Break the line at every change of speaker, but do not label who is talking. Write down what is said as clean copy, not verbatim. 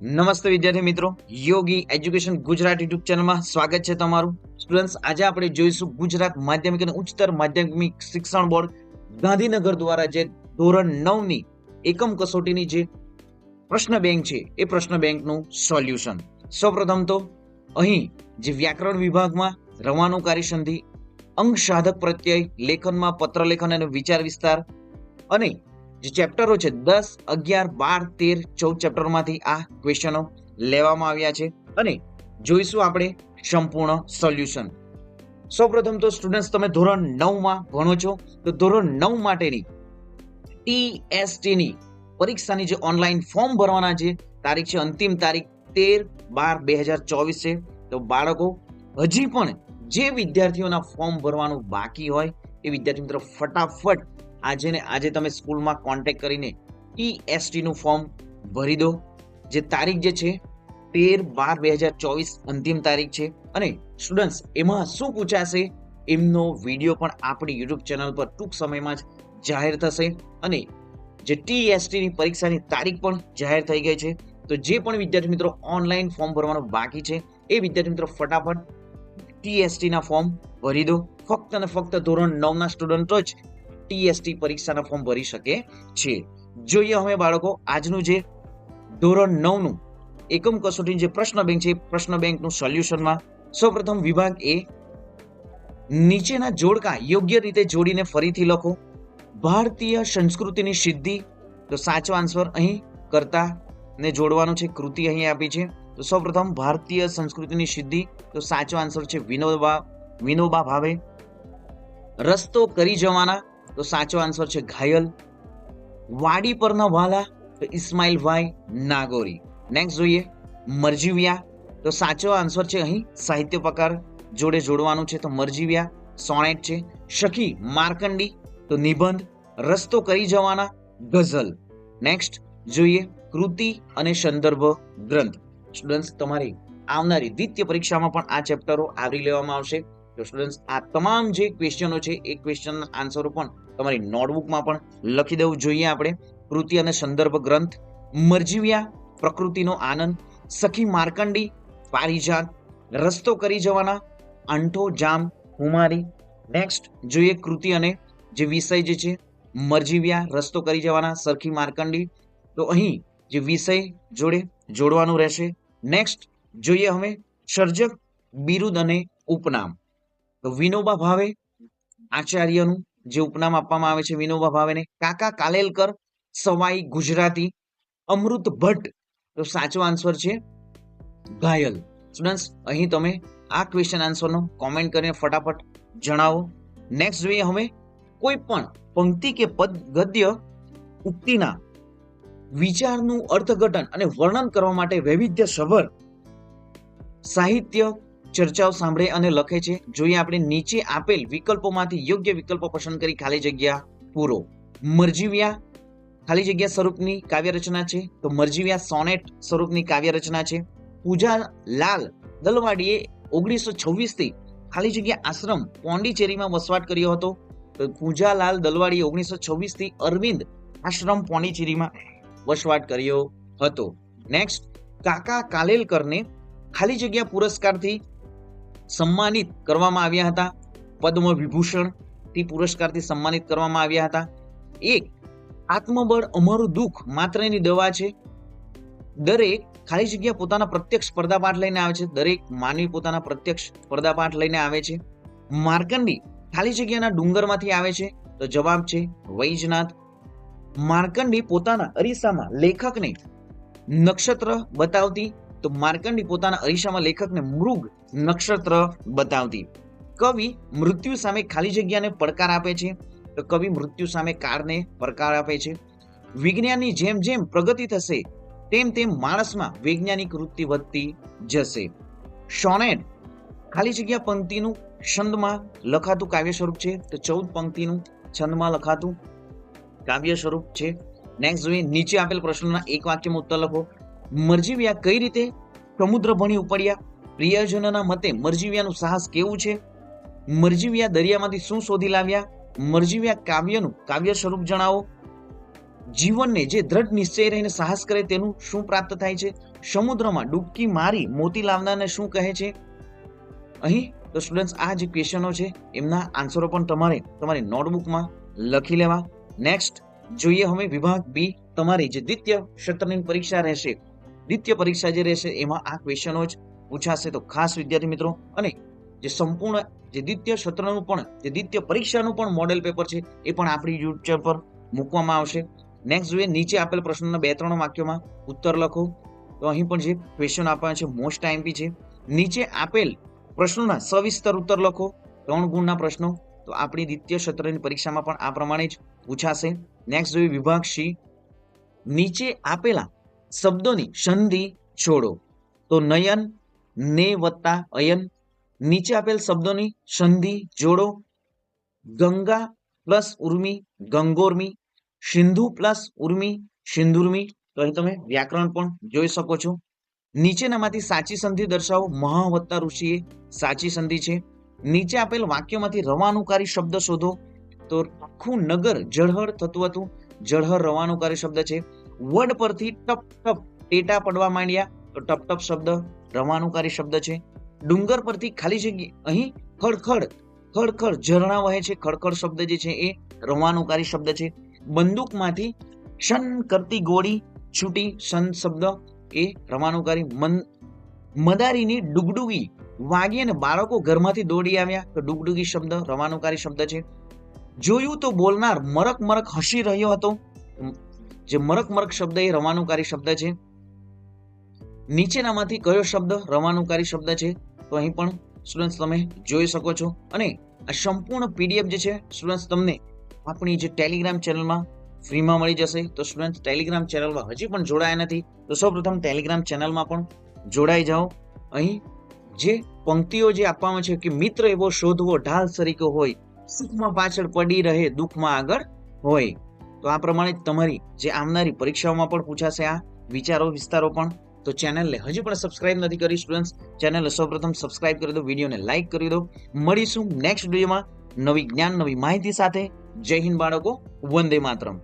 નમસ્તે વિદ્યાર્થી મિત્રો, યોગી એજ્યુકેશન ગુજરાત યુટ્યુબ ચેનલમાં સ્વાગત છે તમારું. સ્ટુડન્ટ્સ, આજે આપણે જોઈશું ગુજરાત માધ્યમિક અને ઉચ્ચતર માધ્યમિક શિક્ષણ બોર્ડ ગાંધીનગર દ્વારા જે ધોરણ 9 ની એકમ કસોટીની જે પ્રશ્ન બેંક છે એ પ્રશ્ન બેંકનું સોલ્યુશન. સૌપ્રથમ તો અહીં જે વ્યાકરણ વિભાગમાં રવાનુકારી સંધિ, અંગ સાધક પ્રત્યય, લેખનમાં પત્રલેખન અને વિચાર વિસ્તાર અને જે ચેપ્ટરો છે 10, 11, 12, 13, 14 ચેપ્ટરમાંથી આ ક્વેશ્ચનો લેવામાં આવ્યા છે અને જોઈશું આપણે સંપૂર્ણ સોલ્યુશન. સૌપ્રથમ તો સ્ટુડન્ટ્સ, તમે ધોરણ 9 માં ભણો છો તો ધોરણ 9 માટેની TST ની પરીક્ષાની જે ઓનલાઈન ફોર્મ ભરવાના છે તારીખ છે, અંતિમ તારીખ 13/12/2024 છે. તો બાળકો, હજી પણ જે વિદ્યાર્થીઓના ફોર્મ ભરવાનું બાકી હોય એ વિદ્યાર્થી મિત્રો ફટાફટ આજે તમે સ્કૂલમાં કોન્ટેક્ટ કરીને TST નું ફોર્મ ભરી દો. જે તારીખ જે છે 13/12/2024 અંતિમ તારીખ છે. અને સ્ટુડન્ટ્સ, એમાં શું પૂછાશે એમનો વિડીયો પણ આપણી યુટ્યુબ ચેનલ પર ટૂંક સમયમાં જ જાહેર થશે અને જે TST ની પરીક્ષાની તારીખ પણ જાહેર થઈ ગઈ છે. તો જે પણ વિદ્યાર્થી મિત્રો ઓનલાઈન ફોર્મ ભરવાનું બાકી છે એ વિદ્યાર્થી મિત્રો ફટાફટ TST ના ફોર્મ ભરી દો. ફક્ત અને ફક્ત ધોરણ 9 ના સ્ટુડન્ટો જ TST પરીક્ષાના ફોર્મ ભરી શકે છે. જોઈએ હવે બાળકો આજનું જે ધોરણ 9 નું એકમ કસોટી જે પ્રશ્ન બેંક છે પ્રશ્ન બેંકનું સોલ્યુશનમાં સૌપ્રથમ વિભાગ એ, નીચેના જોડકા યોગ્ય રીતે જોડીને ફરીથી લખો. ભારતીય સંસ્કૃતિની સિદ્ધિ, તો સાચો આન્સર અહીં કર્તા ને જોડવાનું છે, કૃતિ અહીં આપી છે. તો સૌપ્રથમ ભારતીય સંસ્કૃતિની સિદ્ધિ, તો સાચો આન્સર છે વિનોબા ભાવે. રસ્તો કરી જવાના, તો સાચો આન્સર છે ઘાયલ. વાડી પરના વાલા, તો ઇસ્માઇલભાઈ નાગોરી. નેક્સ્ટ જોઈએ મરજીવિયા, તો સાચો આન્સર છે અહીં સાહિત્ય પ્રકાર જોડે જોડવાનું છે, તો મરજીવિયા સોનેટ છે. સખી માર્કંડી, તો નિબંધ. રસ્તો કરી જવાના ગઝલ. નેક્સ્ટ જોઈએ કૃતિ અને સંદર્ભ ગ્રંથ. સ્ટુડન્ટ્સ, તમારી આવનારી દ્વિતીય પરીક્ષામાં પણ આ ચેપ્ટરો આવરી લેવામાં આવશે. તો સ્ટુડન્ટ્સ, આ તમામ જે ક્વેશ્ચનો છે એ ક્વેશ્ચનના આન્સરો પણ તમારી નોટબુકમાં પણ લખી દેવું જોઈએ આપણે. કૃતિ અને સંદર્ભ ગ્રંથ, મરજીવિયા પ્રકૃતિનો આનંદ, સખી માર્કંડી પારિજાત, રસ્તો કરી જવાના અંઠો જામ હુમારી. નેક્સ્ટ જોઈએ કૃતિ અને જે વિષય જે છે મરજીવિયા, રસ્તો કરી જવાના, સખી માર્કંડી. તો અહીં જે વિષય જોડે જોડવાનું રહેશે. નેક્સ્ટ જોઈએ હવે સર્જક, બિરુદ અને ઉપનામ. તો વિનોબા ભાવે આચાર્યનું જે ઉપનામ આપવામાં આવે છે વિનોબા ભાવેને. કાકા કાલેલકર સવાઈ ગુજરાતી. અમૃત ભટ્ટ, તો સાચો આન્સર છે ઘાયલ. સ્ટુડન્ટ્સ, અહીં તમે આ ક્વેશ્ચન આન્સરનો કોમેન્ટ કરીને ફટાફટ જણાવો. નેક્સ્ટ જોઈએ હવે કોઈ પણ પંક્તિ કે પદ ગદ્ય ઉક્તિના વિચારનું અર્થઘટન અને વર્ણન કરવા માટે વૈવિધ્યસભર સાહિત્ય ચર્ચાઓ સાંભળે અને લખે છે. જોઈએ આપણે નીચે આપેલ વિકલ્પોમાંથી યોગ્ય વિકલ્પો પસંદ કરી ખાલી જગ્યા પૂરો. મરજીવિયા ખાલી જગ્યા સ્વરૂપની કાવ્ય રચના છે, તો મરજીવિયા સોનેટ સ્વરૂપની કાવ્ય રચના છે. પૂજાલાલ દલવાડીએ 1926 થી ખાલી જગ્યા આશ્રમ પોંડિચેરીમાં વસવાટ કર્યો હતો. તો પૂજાલાલ દલવાડીએ 1926 થી અરવિંદ આશ્રમ પોંડિચેરીમાં વસવાટ કર્યો હતો. નેક્સ્ટ, કાકા કાલેલકરને ખાલી જગ્યા પુરસ્કારથી સન્માનિત કરવામાં આવ્યા હતા. પદ્મ વિભૂષણ થી પુરસ્કારથી સન્માનિત કરવામાં આવ્યા હતા. એક, આત્મબળ અમારું દુઃખ માત્રની દવા છે. દરેક ખાલી જગ્યા પોતાના પ્રત્યક્ષ સ્પર્ધાપાઠ લઈને આવે છે. દરેક માનવી પોતાના પ્રત્યક્ષ સ્પર્ધાપાઠ લઈને આવે છે. માર્કંડી ખાલી જગ્યાના ડુંગરમાંથી આવે છે. તો જવાબ છે વૈજનાથ. માર્કંડી પોતાના અરીસામાં લેખકને નક્ષત્ર બતાવતી, તો માર્કંડી પોતાના અરીસામાં લેખકને મૃગ નક્ષત્ર બતાવતી. કવિ મૃત્યુ સામે ખાલી જગ્યાને પડકાર આપે છે, તો કવિ મૃત્યુ સામે કાળને પડકાર આપે છે. વિજ્ઞાનની જેમ જેમ પ્રગતિ થશે તેમ તેમ માણસમાં વૈજ્ઞાનિક વૃત્તિ વધતી જશે. સોનેટ ખાલી જગ્યા પંક્તિનું છંદમાં લખાતું કાવ્ય સ્વરૂપ છે, તો 14 પંક્તિનું છંદમાં લખાતું કાવ્ય સ્વરૂપ છે. નેક્સ્ટ જોઈએ નીચે આપેલ પ્રશ્નોના એક વાક્યમાં ઉત્તર લખો. મરજીવિયા કઈ રીતે સમુદ્ર ભણી ઉપડ્યા? પ્રિયજનોના મતે મરજીવિયાનું સાહસ કેવું છે? મરજીવિયા દરિયામાંથી શું શોધી લાવ્યા? મરજીવિયા કાવ્યનું કાવ્ય સ્વરૂપ જણાવો. જીવનને જે દ્રઢ નિશ્ચય રહીને સાહસ કરે તેનું શું પ્રાપ્ત થાય છે? સમુદ્રમાં ડૂબકી મારી મોતી લાવનારને શું કહે છે? અહીં તો સ્ટુડન્ટ્સ આ જે ક્વેશ્ચનો છે એમના આન્સરો પણ તમારી નોટબુકમાં લખી લેવા. નેક્સ્ટ જોઈએ હવે વિભાગ બી, તમારી જે દ્વિતીય સત્રની પરીક્ષા રહેશે, દ્વિતીય પરીક્ષા જે રહેશે એમાં આ ક્વેશ્ચનો જ પૂછાશે. તો ખાસ વિદ્યાર્થી મિત્રો, અને જે સંપૂર્ણ જે દ્વિતીય સત્રનું પણ જે દ્વિતીય પરીક્ષાનું પણ મોડેલ પેપર છે એ પણ આપણી યુટ્યુબ પર મૂકવામાં આવશે. નેક્સ્ટ જોઈએ, નીચે આપેલ પ્રશ્નોના 2-3 વાક્યોમાં ઉત્તર લખો. તો અહીં પણ જે ક્વેશ્ચન આપવાના છે મોસ્ટ આઈએમપી છે. નીચે આપેલ પ્રશ્નોના સવિસ્તર ઉત્તર લખો, 3 ગુણના પ્રશ્નો. તો આપણી દ્વિતીય સત્રની પરીક્ષામાં પણ આ પ્રમાણે જ પૂછાશે. નેક્સ્ટ જોઈએ વિભાગ સી, નીચે આપેલા શબ્દોની સંધિ જોડો. તો નયન, ને વત્તા અયન. નીચે આપેલ શબ્દોની સંધિ જોડો. ગંગા પ્લસ ઉર્મી, ગંગોર્મી. સિંધુ પ્લસ ઉર્મી, સિંધુર્મી. તો અહીં તમે વ્યાકરણ પણ જોઈ શકો છો. નીચેનામાંથી સાચી સંધિ દર્શાવો. મહા વત્તા ઋષિએ સાચી સંધિ છે. નીચે આપેલ વાક્યમાંથી રવાનુકારી શબ્દ શોધો. તો આખું નગર જળહળ થતું હતું, જળહળ રવાનુકારી શબ્દ છે. વડ પરથી ટપ ટપ ટેટા પડવા માંડ્યા. તો ટપ ટપ શબ્દ રવાનુકારી શબ્દ છે. ડુંગર પરથી ખાલી જગ્યા, અહીં ખડખડ ખડખડ ઝરણા વહે છે. ખડખડ શબ્દ જે છે એ રવાનુકારી શબ્દ છે. બંદૂકમાંથી શન કરતી ગોળી છૂટી. શન શબ્દ એ રવાનુકારી. મદારીની ડુગડુગી વાગી અને બાળકો ઘરમાંથી દોડી આવ્યા. તો ડુગડુગી શબ્દ રવાનુકારી શબ્દ છે. જોયું તો બોલનાર મરક મરક હસી રહ્યો હતો. જે મરક મરક શબ્દ એ રવાનુકારી શબ્દ છે. નીચેનામાંથી કયો શબ્દ રવાનુકારી શબ્દ છે? તો અહીં પણ સ્ટુડન્ટ્સ તમે જોઈ શકો છો. અને આ સંપૂર્ણ પીડીએફ જે છે સ્ટુડન્ટ્સ તમને આપણી જે ટેલિગ્રામ ચેનલમાં ફ્રીમાં મળી જશે. તો સ્ટુડન્ટ ટેલિગ્રામ ચેનલમાં હજી પણ જોડાયા નથી તો સૌપ્રથમ ટેલિગ્રામ ચેનલમાં પણ જોડાઈ જાઓ. અહીં જે પંક્તિઓ જે આપવામાં છે કે મિત્ર એવો શોધવો ઢાલ સરીકો હોય, સુખમાં પાછળ પડી રહે દુઃખમાં આગળ હોય. તો આ પ્રમાણે તમારી જે આવનારી પરીક્ષાઓમાં પણ પૂછાશે આ વિચારો વિસ્તારો પણ. તો ચેનલને હજી પણ સબસ્ક્રાઇબ નથી કરી સ્ટુડન્ટ્સ, ચેનલને સૌપ્રથમ સબસ્ક્રાઇબ કરી દો, વિડીયોને લાઇક કરી દો. મળીશું નેક્સ્ટ વિડીયોમાં નવી જ્ઞાન નવી માહિતી સાથે. જય હિન્દ બાળકો, વંદે માતરમ.